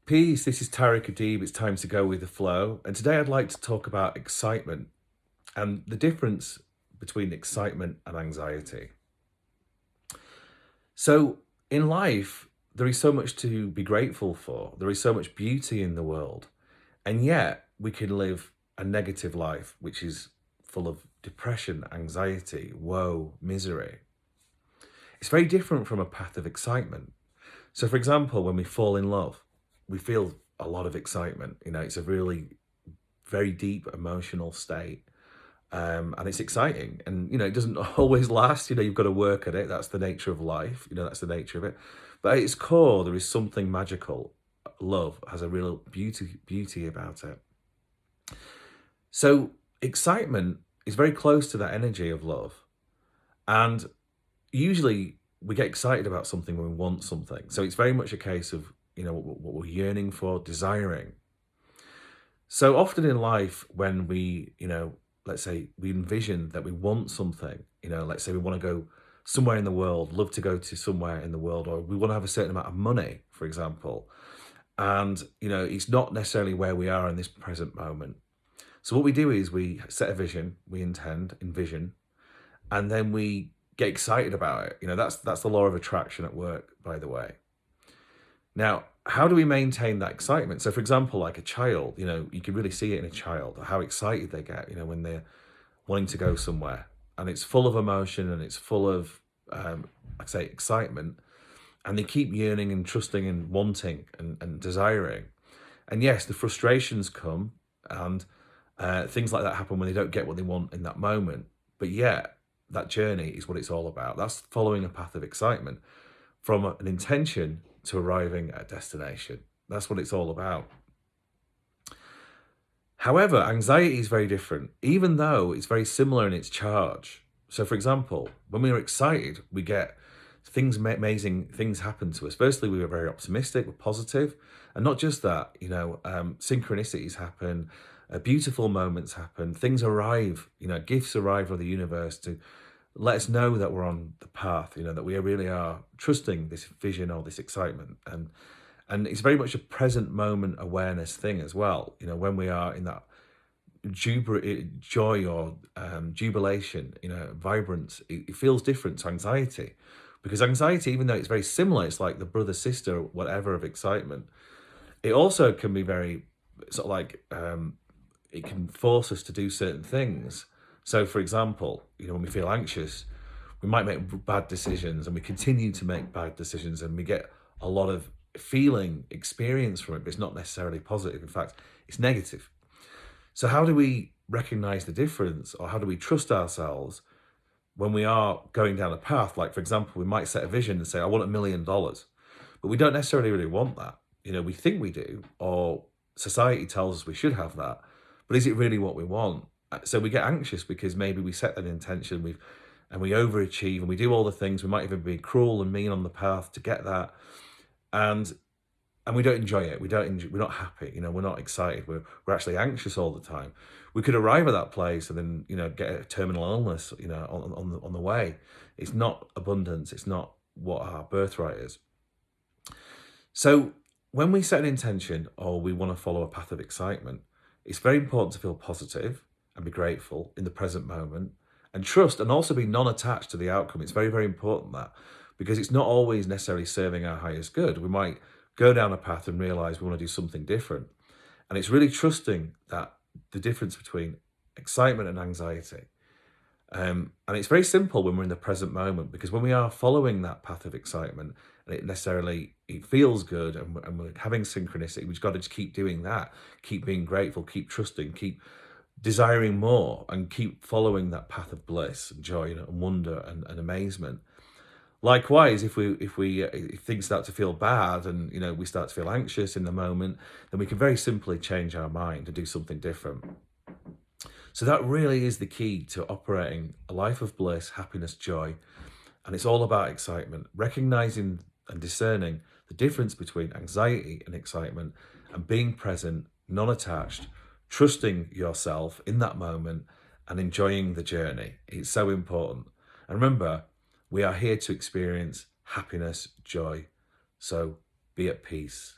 Peace, this is Tareck Adeeb. It's time to go with the flow. And today I'd like to talk about excitement and the difference between excitement and anxiety. So, in life, there is so much to be grateful for. There is so much beauty in the world. And yet, we can live a negative life, which is full of depression, anxiety, woe, misery. It's very different from a path of excitement. So, for example, when we fall in love, we feel a lot of excitement. It's a really very deep emotional state. And it's exciting. And, it doesn't always last. You've got to work at it. That's the nature of life. That's the nature of it. But at its core, there is something magical. Love has a real beauty about it. So excitement is very close to that energy of love. And usually we get excited about something when we want something. So it's very much a case of, what we're yearning for, desiring. So often in life, when we, let's say we envision that we want something, let's say we want to go somewhere in the world, love to go to somewhere in the world, or we want to have a certain amount of money, for example. And, it's not necessarily where we are in this present moment. So what we do is we set a vision, we envision, and then we get excited about it. That's the law of attraction at work, by the way. Now, how do we maintain that excitement? So, for example, like a child, you can really see it in a child, how excited they get, when they're wanting to go somewhere. And it's full of emotion and it's full of, like I say, excitement. And they keep yearning and trusting and wanting and desiring. And yes, the frustrations come and things like that happen when they don't get what they want in that moment. But yet, that journey is what it's all about. That's following a path of excitement from an intention to arriving at a destination. That's what it's all about. However, anxiety is very different, even though it's very similar in its charge. So, for example, when we are excited, we get amazing things happen to us. Firstly, we are very optimistic, we're positive, and not just that. Synchronicities happen, beautiful moments happen, things arrive. Gifts arrive from the universe to let us know that we're on the path, that we really are trusting this vision or this excitement. And it's very much a present moment awareness thing as well. When we are in that joy or jubilation, vibrance, it feels different to anxiety. Because anxiety, even though it's very similar, it's like the brother, sister, whatever of excitement, it also can be very sort of like, it can force us to do certain things. So, for example, when we feel anxious, we might make bad decisions and we continue to make bad decisions and we get a lot of experience from it, but it's not necessarily positive. In fact, it's negative. So how do we recognize the difference, or how do we trust ourselves when we are going down a path? Like, for example, we might set a vision and say, I want $1 million, but we don't necessarily really want that. We think we do, or society tells us we should have that, but is it really what we want? So we get anxious because maybe we set an intention, we overachieve and we do all the things. We might even be cruel and mean on the path to get that, and we don't enjoy it. We're not happy. We're not excited. We're actually anxious all the time. We could arrive at that place and then get a terminal illness on the way. It's not abundance. It's not what our birthright is. So when we set an intention or we want to follow a path of excitement, it's very important to feel positive and be grateful in the present moment and trust, and also be non-attached to the outcome. It's very, very important that, because it's not always necessarily serving our highest good. We might go down a path and realize we want to do something different. And it's really trusting that the difference between excitement and anxiety. And it's very simple when we're in the present moment, because when we are following that path of excitement and it feels good and we're having synchronicity, we've got to just keep doing that, keep being grateful, keep trusting, keep desiring more, and keep following that path of bliss and joy and wonder and amazement. Likewise, if things start to feel bad and we start to feel anxious in the moment, then we can very simply change our mind to do something different. So that really is the key to operating a life of bliss, happiness, joy. And it's all about excitement, recognizing and discerning the difference between anxiety and excitement, and being present, non-attached, trusting yourself in that moment and enjoying the journey. It's so important. And remember, we are here to experience happiness, joy. So be at peace.